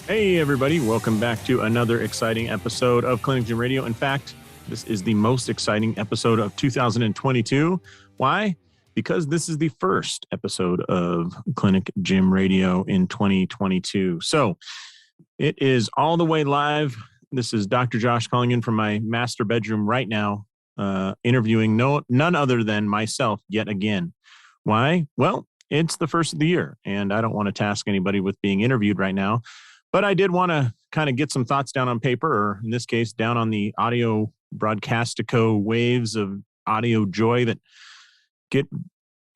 Hey, everybody. Welcome back to another exciting episode of Clinic Gym Radio. In fact, this is the most exciting episode of 2022. Why? Because this is the first episode of Clinic Gym Radio in 2022. So it is all the way live. This is Dr. Josh calling in from my master bedroom right now, interviewing none other than myself yet again. Why? Well, it's the first of the year, and I don't want to task anybody with being interviewed right now. But I did want to kind of get some thoughts down on paper, or in this case, down on the audio broadcastico waves of audio joy that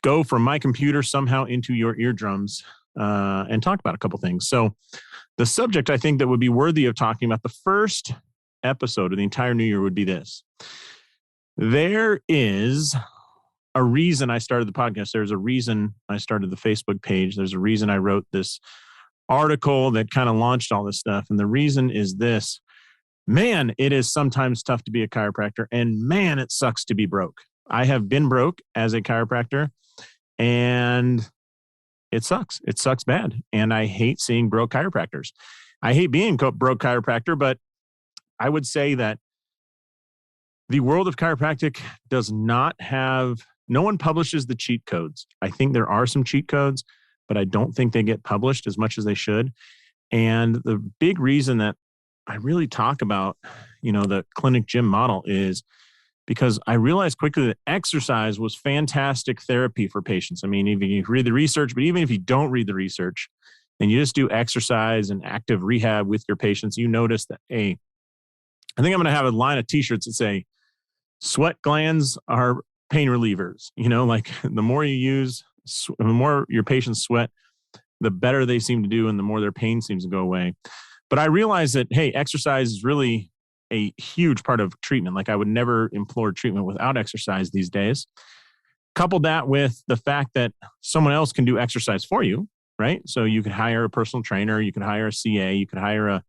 go from my computer somehow into your eardrums, and talk about a couple things. So the subject I think that would be worthy of talking about the first episode of the entire new year would be this. There is a reason I started the podcast. There's a reason I started the Facebook page. There's a reason I wrote this article that kind of launched all this stuff. And the reason is this: man, it is sometimes tough to be a chiropractor, and man, it sucks to be broke. I have been broke as a chiropractor, and it sucks. It sucks bad. And I hate seeing broke chiropractors. I hate being broke chiropractor, but I would say that the world of chiropractic does not have, no one publishes the cheat codes. I think there are some cheat codes, but I don't think they get published as much as they should. And the big reason that I really talk about, the clinic gym model is because I realized quickly that exercise was fantastic therapy for patients. I mean, even if you read the research, but even if you don't read the research and you just do exercise and active rehab with your patients, you notice that, hey, I think I'm going to have a line of t-shirts that say, sweat glands are pain relievers. Like the more you use, the more your patients sweat, the better they seem to do, and the more their pain seems to go away. But I realized that, hey, exercise is really a huge part of treatment. Like I would never implore treatment without exercise these days. Couple that with the fact that someone else can do exercise for you, right? So you could hire a personal trainer, you could hire a CA, you could hire a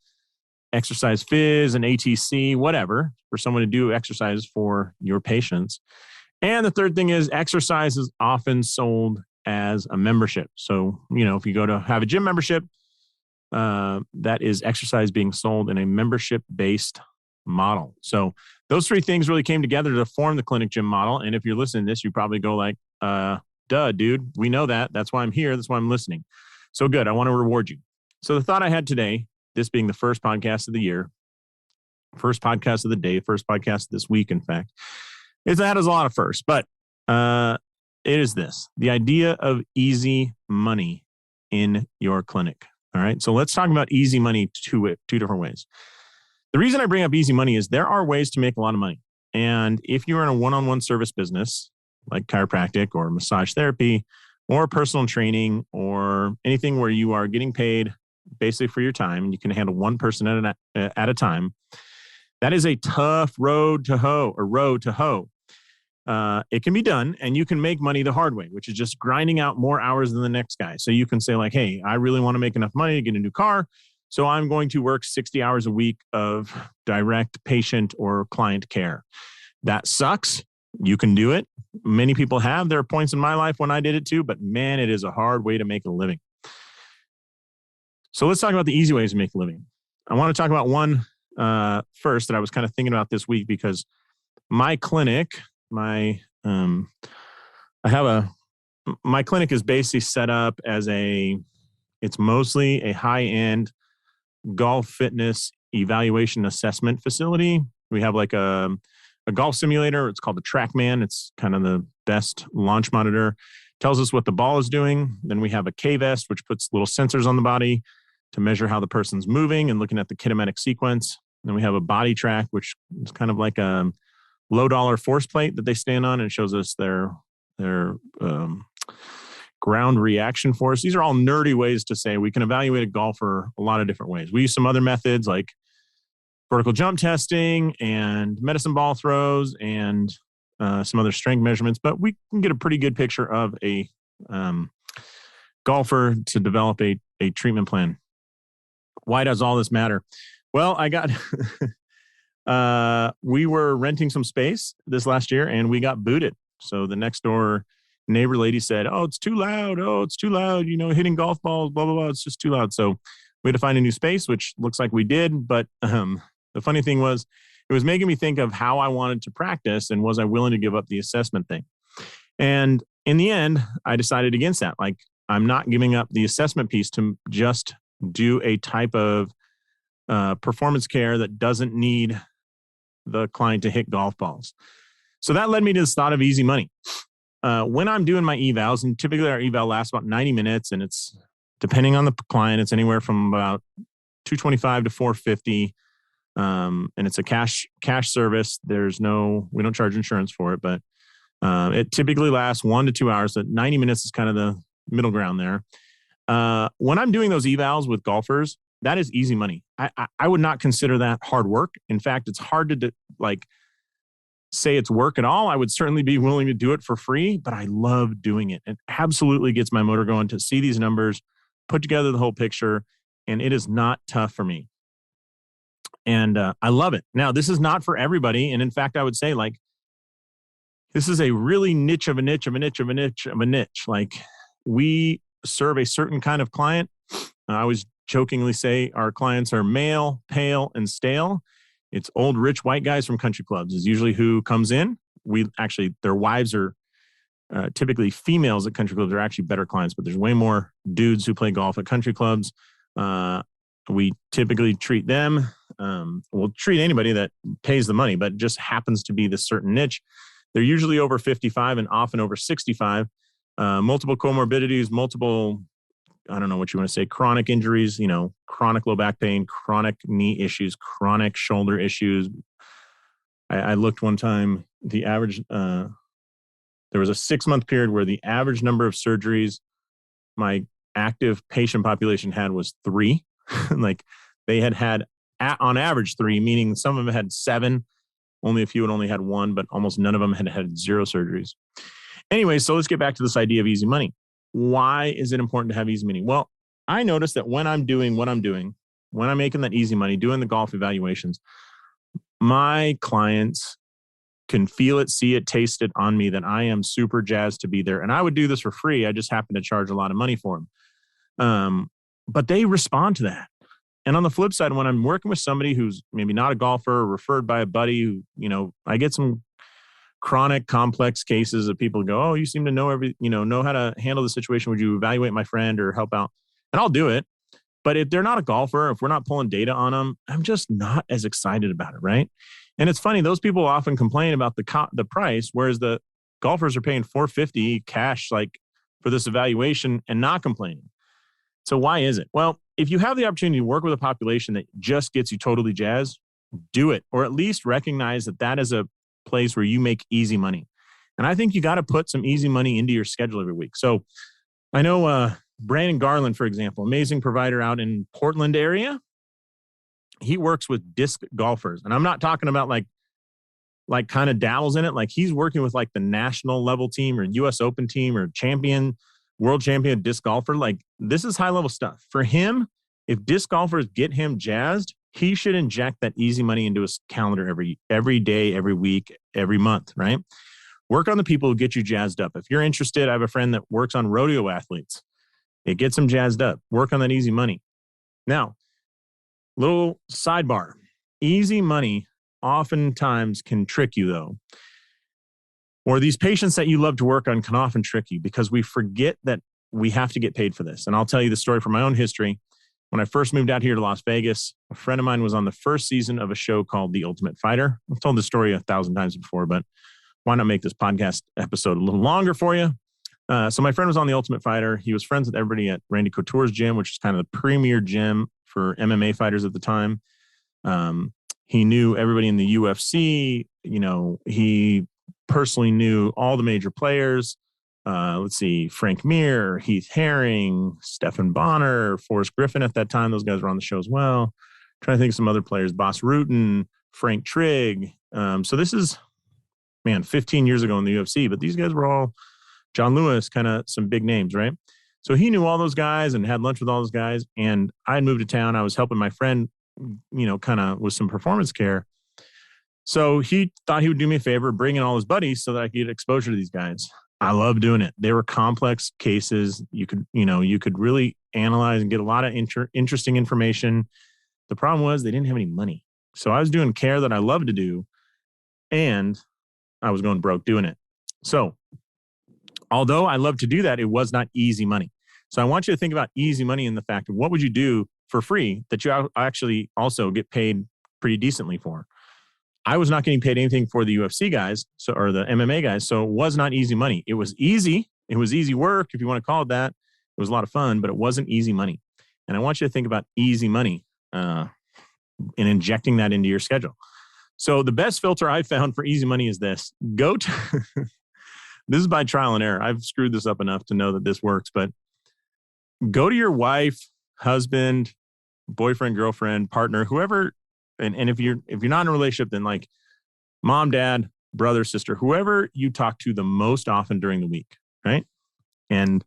exercise phys, an ATC, whatever, for someone to do exercise for your patients. And the third thing is exercise is often sold as a membership. So, if you go to have a gym membership, that is exercise being sold in a membership-based model. So those three things really came together to form the clinic gym model. And if you're listening to this, you probably go like, duh, dude, we know that. That's why I'm here. That's why I'm listening. So good. I want to reward you. So the thought I had today, this being the first podcast of the year, first podcast of the day, first podcast this week, in fact, is that is a lot of firsts, but it is this: the idea of easy money in your clinic. All right. So let's talk about easy money two different ways. The reason I bring up easy money is there are ways to make a lot of money. And if you're in a one-on-one service business like chiropractic or massage therapy or personal training or anything where you are getting paid basically for your time and you can handle one person at a time, that is a tough road to hoe. It can be done, and you can make money the hard way, which is just grinding out more hours than the next guy. So you can say like, hey, I really want to make enough money to get a new car, so I'm going to work 60 hours a week of direct patient or client care. That sucks. You can do it. Many people have. There are points in my life when I did it too, but man, it is a hard way to make a living. So let's talk about the easy ways to make a living. I want to talk about one first that I was kind of thinking about this week, because my clinic, my clinic is basically set up as it's mostly a high-end golf fitness evaluation assessment facility. We have like a golf simulator. It's called the TrackMan. It's kind of the best launch monitor. Tells us what the ball is doing. Then we have a K-vest, which puts little sensors on the body to measure how the person's moving and looking at the kinematic sequence. Then we have a body track, which is kind of like a low-dollar force plate that they stand on, and shows us their ground reaction force. These are all nerdy ways to say we can evaluate a golfer a lot of different ways. We use some other methods like vertical jump testing and medicine ball throws and some other strength measurements, but we can get a pretty good picture of a golfer to develop a treatment plan. Why does all this matter? Well, I got we were renting some space this last year and we got booted. So the next door neighbor lady said, "Oh, it's too loud. Oh, it's too loud. You know, hitting golf balls, blah, blah, blah. It's just too loud." So we had to find a new space, which looks like we did. But the funny thing was, it was making me think of how I wanted to practice and was I willing to give up the assessment thing? And in the end, I decided against that. Like, I'm not giving up the assessment piece to just do a type of performance care that doesn't need the client to hit golf balls. So that led me to this thought of easy money. When I'm doing my evals, and typically our eval lasts about 90 minutes, and it's depending on the client, it's anywhere from about $225 to $450. And it's a cash service. We don't charge insurance for it, but it typically lasts 1 to 2 hours. So 90 minutes is kind of the middle ground there. When I'm doing those evals with golfers, that is easy money. I would not consider that hard work. In fact, it's hard to say it's work at all. I would certainly be willing to do it for free, but I love doing it. It absolutely gets my motor going to see these numbers, put together the whole picture, and it is not tough for me. And I love it. Now, this is not for everybody. And in fact, I would say this is a really niche of a niche of a niche of a niche of a niche. Like, we serve a certain kind of client. I always jokingly say our clients are male, pale, and stale. It's old, rich white guys from country clubs is usually who comes in. Their wives are typically females at country clubs are actually better clients, but there's way more dudes who play golf at country clubs. We typically treat them. We'll treat anybody that pays the money, but it just happens to be this certain niche. They're usually over 55 and often over 65. Multiple comorbidities, I don't know what you want to say, chronic injuries, chronic low back pain, chronic knee issues, chronic shoulder issues. I looked one time, the average, there was a 6-month period where the average number of surgeries my active patient population had was 3. Like, they had on average 3, meaning some of them had 7, only a few had only had 1, but almost none of them had 0 surgeries. Anyway, so let's get back to this idea of easy money. Why is it important to have easy money? Well, I noticed that when I'm doing what I'm doing, when I'm making that easy money, doing the golf evaluations, my clients can feel it, see it, taste it on me that I am super jazzed to be there. And I would do this for free. I just happen to charge a lot of money for them. But they respond to that. And on the flip side, when I'm working with somebody who's maybe not a golfer or referred by a buddy who, I get some chronic complex cases of people go, oh, you seem to know know how to handle the situation. Would you evaluate my friend or help out? And I'll do it. But if they're not a golfer, if we're not pulling data on them, I'm just not as excited about it, right? And it's funny, those people often complain about the price, whereas the golfers are paying $450 cash for this evaluation and not complaining. So why is it? Well, if you have the opportunity to work with a population that just gets you totally jazzed, do it, or at least recognize that is a place where you make easy money. And I think you got to put some easy money into your schedule every week. So I know Brandon Garland, for example, amazing provider out in Portland area. He works with disc golfers. And I'm not talking about like kind of dabbles in it. Like, he's working with the national level team or US Open team or world champion disc golfer. Like, this is high level stuff. For him, if disc golfers get him jazzed, he should inject that easy money into his calendar every day, every week, every month, right? Work on the people who get you jazzed up. If you're interested, I have a friend that works on rodeo athletes. It gets them jazzed up. Work on that easy money. Now, little sidebar. Easy money oftentimes can trick you, though. Or these patients that you love to work on can often trick you because we forget that we have to get paid for this. And I'll tell you the story from my own history. When I first moved out here to Las Vegas, a friend of mine was on the first season of a show called The Ultimate Fighter. I've told this story 1,000 times before, but why not make this podcast episode a little longer for you? So my friend was on The Ultimate Fighter. He was friends with everybody at Randy Couture's gym, which is kind of the premier gym for MMA fighters at the time. He knew everybody in the UFC. He personally knew all the major players. Let's see, Frank Mir, Heath Herring, Stephan Bonner, Forrest Griffin at that time. Those guys were on the show as well. Trying to think of some other players, Boss Rutan, Frank Trigg. So this is, 15 years ago in the UFC, but these guys were all John Lewis, kind of some big names, right? So he knew all those guys and had lunch with all those guys. And I had moved to town. I was helping my friend, kind of with some performance care. So he thought he would do me a favor, bring in all his buddies so that I could get exposure to these guys. I love doing it. They were complex cases. You could really analyze and get a lot of interesting information. The problem was they didn't have any money. So I was doing care that I love to do, and I was going broke doing it. So although I love to do that, it was not easy money. So I want you to think about easy money in the fact of what would you do for free that you actually also get paid pretty decently for. I was not getting paid anything for the UFC guys, or the MMA guys, so it was not easy money. It was easy. It was easy work, if you want to call it that. It was a lot of fun, but it wasn't easy money. And I want you to think about easy money and injecting that into your schedule. So the best filter I found for easy money is this. This is by trial and error. I've screwed this up enough to know that this works, but go to your wife, husband, boyfriend, girlfriend, partner, whoever, and if you're not in a relationship, then like mom, dad, brother, sister, whoever you talk to the most often during the week, right? And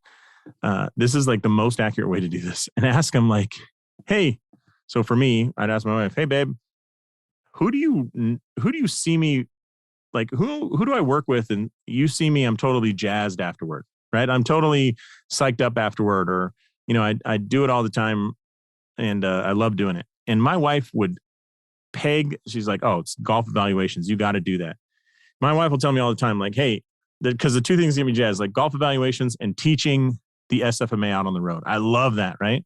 this is like the most accurate way to do this. And ask them like, hey, so for me, I'd ask my wife, hey babe, who do you see me, like who do I work with? And you see me, I'm totally jazzed afterward, right? I'm totally psyched up afterward, or, I do it all the time, and I love doing it. And my wife would she's like, oh, it's golf evaluations. You got to do that. My wife will tell me all the time, like, hey, because the two things get me jazzed, like golf evaluations and teaching the SFMA out on the road. I love that, right?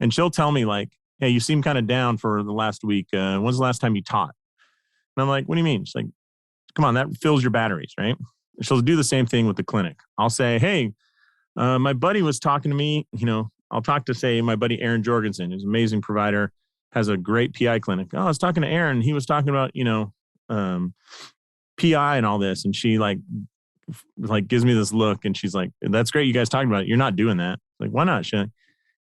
And she'll tell me like, hey, you seem kind of down for the last week. When's the last time you taught? And I'm like, what do you mean? She's like, come on, that fills your batteries, right? She'll do the same thing with the clinic. I'll say, hey, my buddy was talking to me. I'll talk to, say, my buddy Aaron Jorgensen, who's an amazing provider, has a great PI clinic. Oh, I was talking to Aaron. He was talking about, PI and all this. And she like gives me this look, and she's like, that's great. You guys talking about it. You're not doing that. Like, why not? She's like,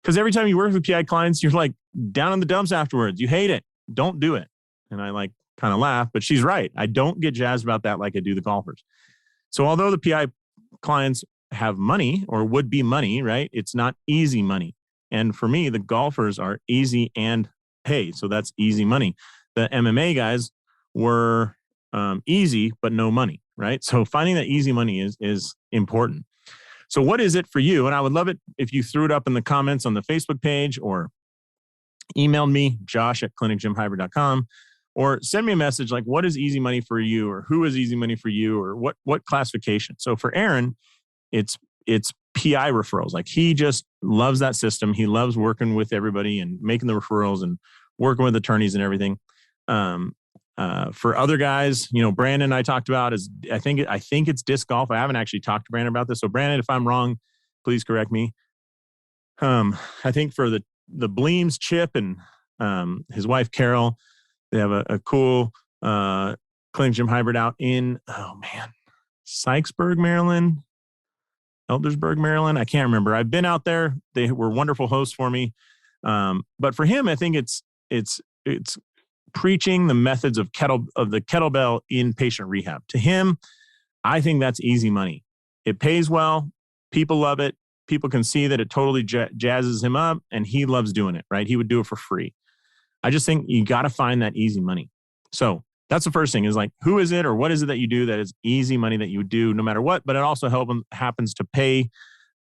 because every time you work with PI clients, you're like down in the dumps afterwards. You hate it. Don't do it. And I like kind of laugh, but she's right. I don't get jazzed about that like I do the golfers. So although the PI clients have money, or would be money, right? It's not easy money. And for me, the golfers are easy and pay. So that's easy money. The MMA guys were easy, but no money, right? So finding that easy money is important. So what is it for you? And I would love it if you threw it up in the comments on the Facebook page, or emailed me, josh@clinicgymhybrid.com, or send me a message like, what is easy money for you, or who is easy money for you, or what classification. So for Aaron, it's PI referrals. Like, he just loves that system. He loves working with everybody and making the referrals and working with attorneys and everything. For other guys, Brandon I talked about is, I think it's disc golf. I haven't actually talked to Brandon about this. So Brandon, if I'm wrong, please correct me. I think for the Bleems, Chip and his wife Carol, they have a cool Clinic Gym Hybrid out in, Sykesburg, Maryland, Eldersburg, Maryland. I can't remember. I've been out there. They were wonderful hosts for me. But for him, I think it's preaching the methods of the kettlebell in patient rehab. To him, I think that's easy money. It pays well. People love it. People can see that it totally jazzes him up, and he loves doing it, right? He would do it for free. I just think you got to find that easy money. So that's the first thing, is like, who is it or what is it that you do that is easy money that you would do no matter what, but it also happens to pay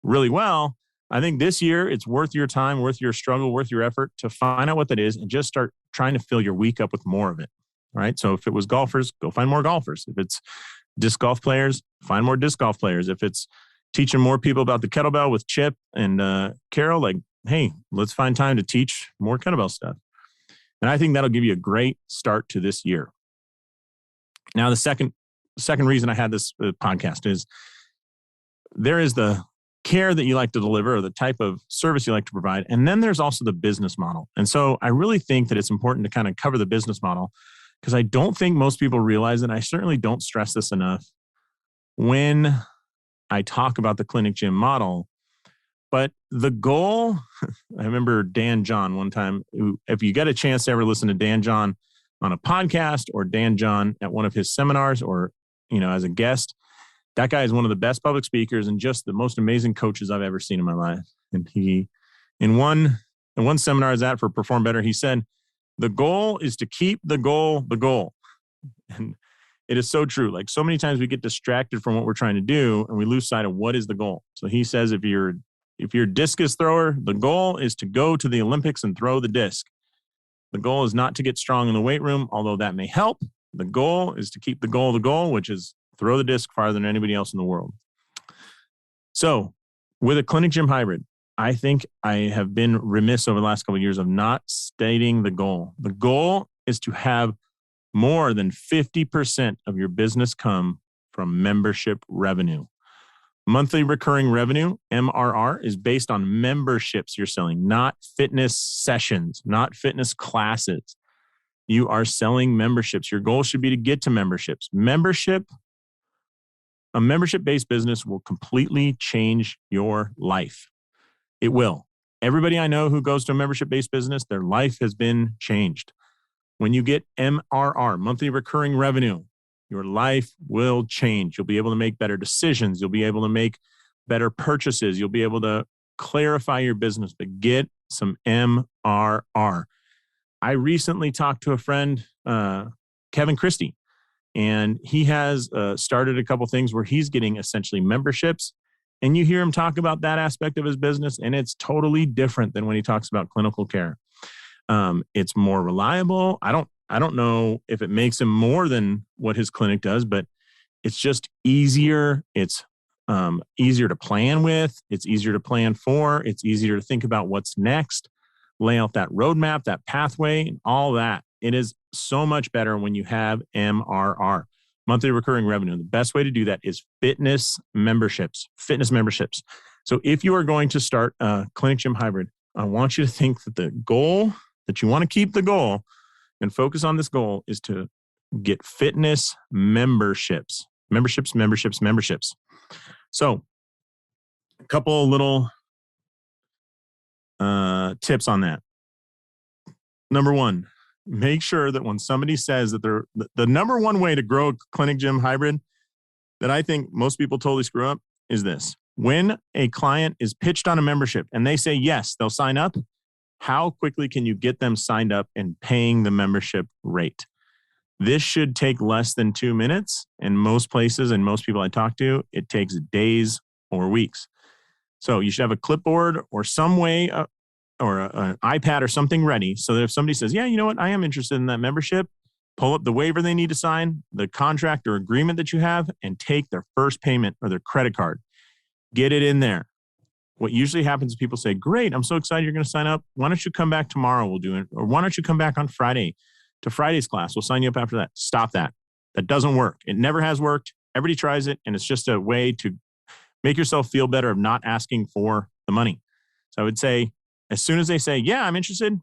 really well. I think this year it's worth your time, worth your struggle, worth your effort to find out what that is and just start trying to fill your week up with more of it. All right. So if it was golfers, go find more golfers. If it's disc golf players, find more disc golf players. If it's teaching more people about the kettlebell with Chip and Carol, like, hey, let's find time to teach more kettlebell stuff. And I think that'll give you a great start to this year. Now, the second reason I had this podcast is there is the care that you like to deliver, or the type of service you like to provide. And then there's also the business model. And so I really think that it's important to kind of cover the business model, because I don't think most people realize it. I certainly don't stress this enough when I talk about the clinic gym model. But the goal, I remember Dan John one time, if you get a chance to ever listen to Dan John on a podcast, or Dan John at one of his seminars, or, as a guest, that guy is one of the best public speakers and just the most amazing coaches I've ever seen in my life. And he, in one seminar I was at for Perform Better, he said, the goal is to keep the goal the goal. And It is so true. Like so many times we get distracted from what we're trying to do and we lose sight of what is the goal. So he says, if you're a discus thrower, the goal is to go to the Olympics and throw the disc. The goal is not to get strong in the weight room, although that may help. The goal is to keep the goal, which is throw the disc farther than anybody else in the world. So with a clinic gym hybrid, I think I have been remiss over the last couple of years of not stating the goal. The goal is to have more than 50% of your business come from membership revenue. Monthly recurring revenue, MRR, is based on memberships you're selling, not fitness sessions, not fitness classes. You are selling memberships. Your goal should be to get to memberships. A membership-based business will completely change your life. It will. Everybody I know who goes to a membership-based business, their life has been changed. When you get MRR, monthly recurring revenue, your life will change. You'll be able to make better decisions. You'll be able to make better purchases. You'll be able to clarify your business, but get some MRR. I recently talked to a friend, Kevin Christie, and he has started a couple things where he's getting essentially memberships. And you hear him talk about that aspect of his business, and it's totally different than when he talks about clinical care. It's more reliable. I don't know if it makes him more than what his clinic does, but it's just easier. It's easier to plan with. It's easier to plan for. It's easier to think about what's next, lay out that roadmap, that pathway, and all that. It is so much better when you have MRR, monthly recurring revenue. The best way to do that is fitness memberships. So if you are going to start a clinic gym hybrid, I want you to think that the goal, that you want to keep the goal and focus on this goal, is to get fitness memberships. So a couple of little tips on that. Number one, make sure that when somebody says that they're the number one way to grow a clinic gym hybrid that I think most people totally screw up is this. When a client is pitched on a membership and they say, yes, they'll sign up, how quickly can you get them signed up and paying the membership rate? This should take less than 2 minutes. In most places and most people I talk to, it takes days or weeks. So you should have a clipboard or some way or an iPad or something ready so that if somebody says, yeah, you know what, I am interested in that membership, pull up the waiver they need to sign, the contract or agreement that you have, and take their first payment or their credit card. Get it in there. What usually happens is people say, great, I'm so excited you're going to sign up. Why don't you come back tomorrow? We'll do it. Or why don't you come back on Friday to Friday's class? We'll sign you up after that. Stop that. That doesn't work. It never has worked. Everybody tries it, and it's just a way to make yourself feel better of not asking for the money. So I would say, as soon as they say, yeah, I'm interested,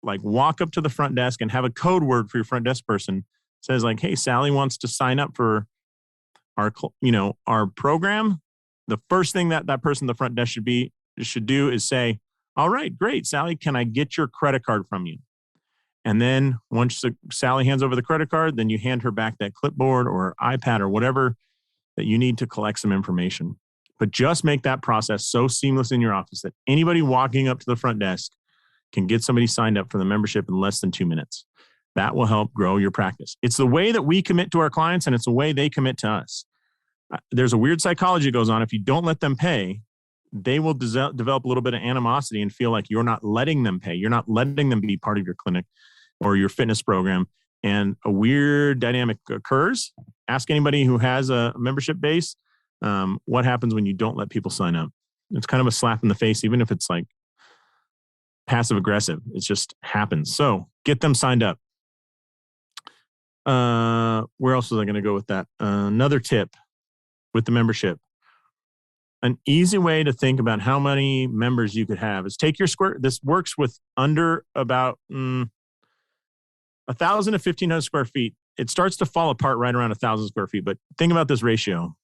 like walk up to the front desk and have a code word for your front desk person. It says like, hey, Sally wants to sign up for our program. The first thing that person at the front desk should do is say, all right, great, Sally, can I get your credit card from you? And then once Sally hands over the credit card, then you hand her back that clipboard or iPad or whatever that you need to collect some information. But just make that process so seamless in your office that anybody walking up to the front desk can get somebody signed up for the membership in less than 2 minutes. That will help grow your practice. It's the way that we commit to our clients, and it's the way they commit to us. There's a weird psychology that goes on. If you don't let them pay, they will develop a little bit of animosity and feel like you're not letting them pay. You're not letting them be part of your clinic or your fitness program. And a weird dynamic occurs. Ask anybody who has a membership base, what happens when you don't let people sign up. It's kind of a slap in the face, even if it's like passive aggressive. It just happens. So get them signed up. Where else was I going to go with that? Another tip with the membership. An easy way to think about how many members you could have is take your square. This works with under about 1,000 to 1,500 square feet. It starts to fall apart right around 1,000 square feet. But think about this ratio.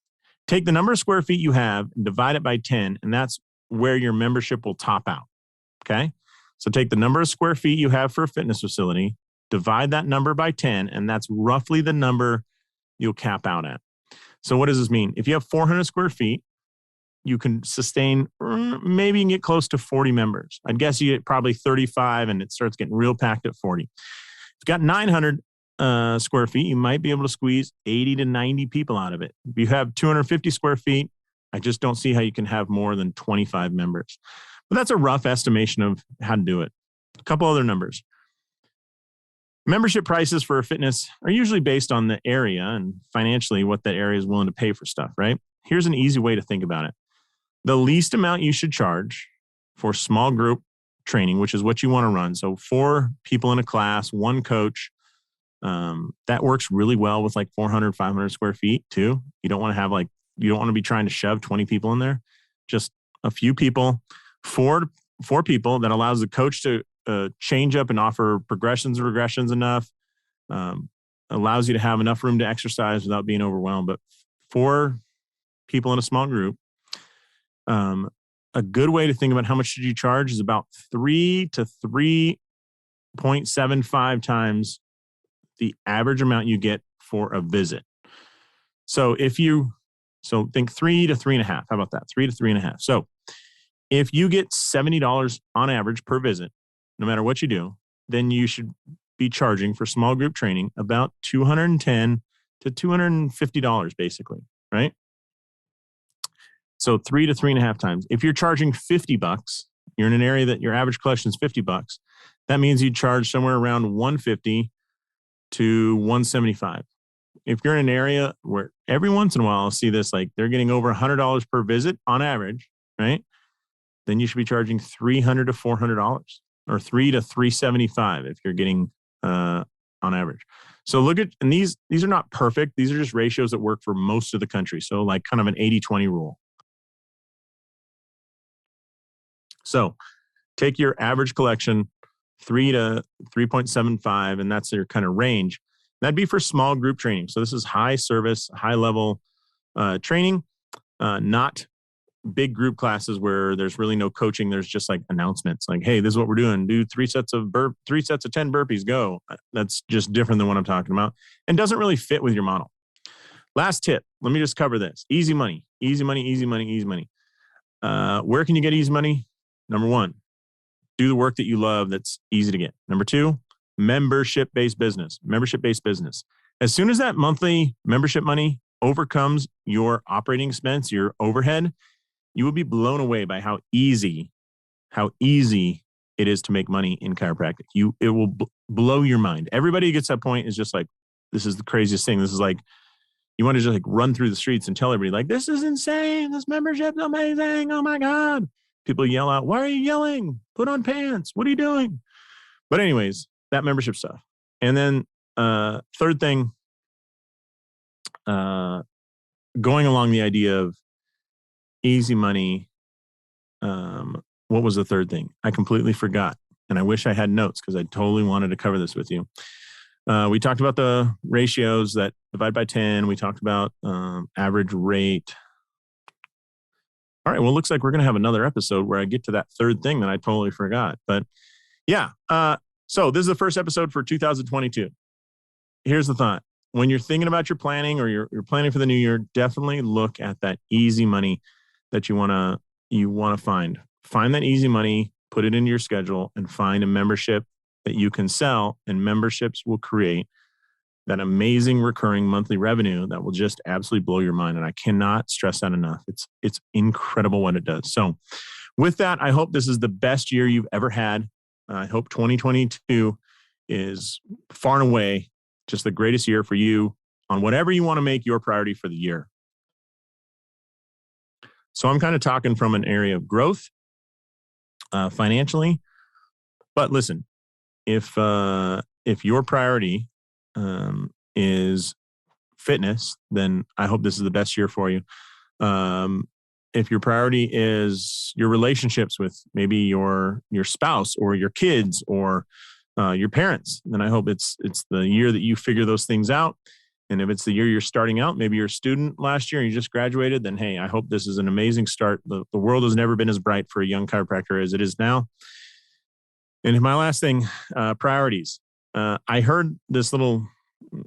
Take the number of square feet you have and divide it by 10, and that's where your membership will top out. Okay? So take the number of square feet you have for a fitness facility, divide that number by 10, and that's roughly the number you'll cap out at. So what does this mean? If you have 400 square feet, you can sustain, maybe you can get close to 40 members. I'd guess you get probably 35 and it starts getting real packed at 40. If you've got 900, square feet, you might be able to squeeze 80 to 90 people out of it. If you have 250 square feet, I just don't see how you can have more than 25 members. But that's a rough estimation of how to do it. A couple other numbers. Membership prices for fitness are usually based on the area and financially what that area is willing to pay for stuff, right? Here's an easy way to think about it. The least amount you should charge for small group training, which is what you want to run. So 4 people in a class, 1 coach, that works really well with like 400, 500 square feet too. You don't want to have you don't want to be trying to shove 20 people in there. Just a few people, four people that allows the coach to change up and offer progressions and regressions enough, allows you to have enough room to exercise without being overwhelmed. But 4 people in a small group, a good way to think about how much should you charge is about 3 to 3.75 times the average amount you get for a visit. So think 3 to 3.5. How about that? 3 to 3.5. So if you get $70 on average per visit, no matter what you do, then you should be charging for small group training about $210 to $250 basically, right? So 3 to 3.5 times. If you're charging $50, you're in an area that your average collection is $50. That means you charge somewhere around $150 to $175. If you're in an area where every once in a while I'll see this, like they're getting over $100 per visit on average, right? Then you should be charging $300 to $400 or $3 to $375 if you're getting on average. So look at, and these are not perfect. These are just ratios that work for most of the country. So like kind of an 80-20 rule. So take your average collection, 3 to 3.75, and that's your kind of range. That'd be for small group training. So this is high service, high level training, not big group classes where there's really no coaching. There's just like announcements like, hey, this is what we're doing. Do 3 sets of 10 burpees, go. That's just different than what I'm talking about and doesn't really fit with your model. Last tip. Let me just cover this. Easy money. Where can you get easy money? Number 1, do the work that you love that's easy to get. Number 2, membership-based business. As soon as that monthly membership money overcomes your operating expense, your overhead, you will be blown away by how easy it is to make money in chiropractic. It will blow your mind. Everybody who gets that point is just like, this is the craziest thing. This is like, you want to just like run through the streets and tell everybody like, this is insane. This membership's amazing. Oh my God. People yell out, why are you yelling? Put on pants. What are you doing? But anyways, that membership stuff. And then third thing, going along the idea of easy money. What was the third thing? I completely forgot. And I wish I had notes because I totally wanted to cover this with you. We talked about the ratios that divide by 10. We talked about average rate. All right. Well, it looks like we're going to have another episode where I get to that third thing that I totally forgot. But yeah. So this is the first episode for 2022. Here's the thought. When you're thinking about your planning or you're planning for the new year, definitely look at that easy money that you want to find. Find that easy money, put it into your schedule, and find a membership that you can sell. And memberships will create that amazing recurring monthly revenue that will just absolutely blow your mind. And I cannot stress that enough. It's incredible what it does. So with that, I hope this is the best year you've ever had. I hope 2022 is far and away just the greatest year for you on whatever you want to make your priority for the year. So I'm kind of talking from an area of growth financially. But listen, if your priority is fitness, then I hope this is the best year for you. If your priority is your relationships with maybe your spouse or your kids or your parents, then I hope it's the year that you figure those things out. And if it's the year you're starting out, maybe you're a student last year and you just graduated, then hey, I hope this is an amazing start. The world has never been as bright for a young chiropractor as it is now. And my last thing, priorities. I heard this little,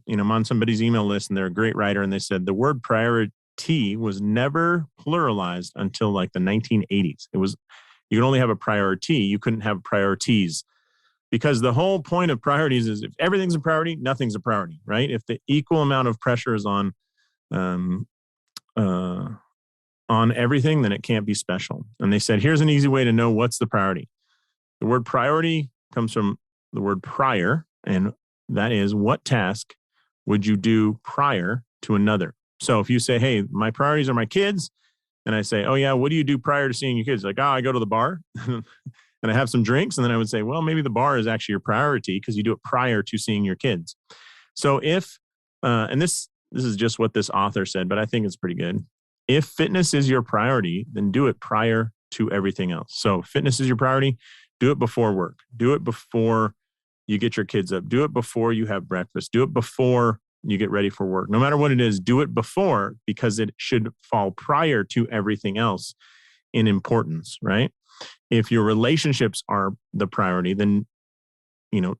I'm on somebody's email list and they're a great writer. And they said the word priority was never pluralized until like the 1980s. You could only have a priority. You couldn't have priorities. because the whole point of priorities is if everything's a priority, nothing's a priority, right? If the equal amount of pressure is on everything, then it can't be special. And they said, here's an easy way to know what's the priority. The word priority comes from the word prior, and that is, what task would you do prior to another? So if you say, hey, my priorities are my kids, and I say, oh yeah, what do you do prior to seeing your kids? Like, oh, I go to the bar and I have some drinks. And then I would say, well, maybe the bar is actually your priority because you do it prior to seeing your kids. So if, and this is just what this author said, but I think it's pretty good. If fitness is your priority, then do it prior to everything else. So fitness is your priority. Do it before work. Do it before you get your kids up. Do it before you have breakfast. Do it before you get ready for work. No matter what it is, do it before, because it should fall prior to everything else in importance, right? If your relationships are the priority, then,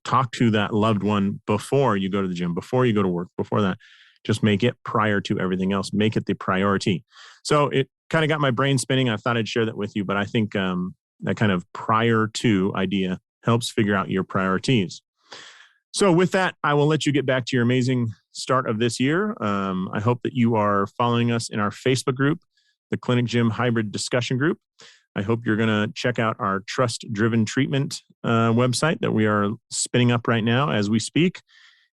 talk to that loved one before you go to the gym, before you go to work, before that. Just make it prior to everything else. Make it the priority. So it kind of got my brain spinning. I thought I'd share that with you, but I think that kind of prior to idea helps figure out your priorities. So with that, I will let you get back to your amazing start of this year. I hope that you are following us in our Facebook group, the Clinic Gym Hybrid Discussion Group. I hope you're going to check out our Trust-Driven Treatment website that we are spinning up right now as we speak.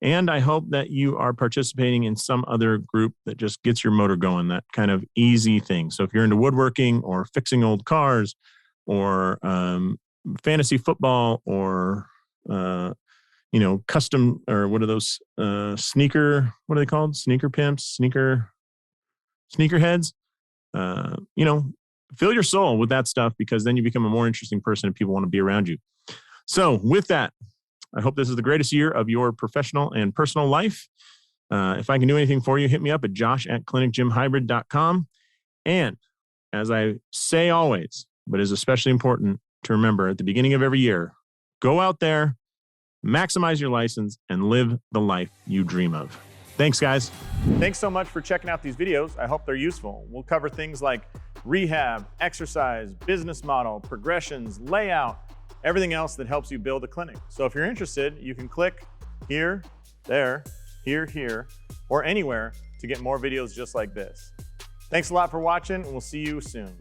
And I hope that you are participating in some other group that just gets your motor going, that kind of easy thing. So if you're into woodworking or fixing old cars or fantasy football or custom, or what are those sneaker, what are they called? Sneaker pimps, sneakerheads. Fill your soul with that stuff, because then you become a more interesting person and people want to be around you. So with that, I hope this is the greatest year of your professional and personal life. If I can do anything for you, hit me up at josh@clinicgymhybrid.com. And as I say always, but is especially important to remember at the beginning of every year, go out there, maximize your license, and live the life you dream of. Thanks, guys. Thanks so much for checking out these videos. I hope they're useful. We'll cover things like rehab, exercise, business model, progressions, layout, everything else that helps you build a clinic. So if you're interested, you can click here, there, here, or anywhere to get more videos just like this. Thanks a lot for watching, and we'll see you soon.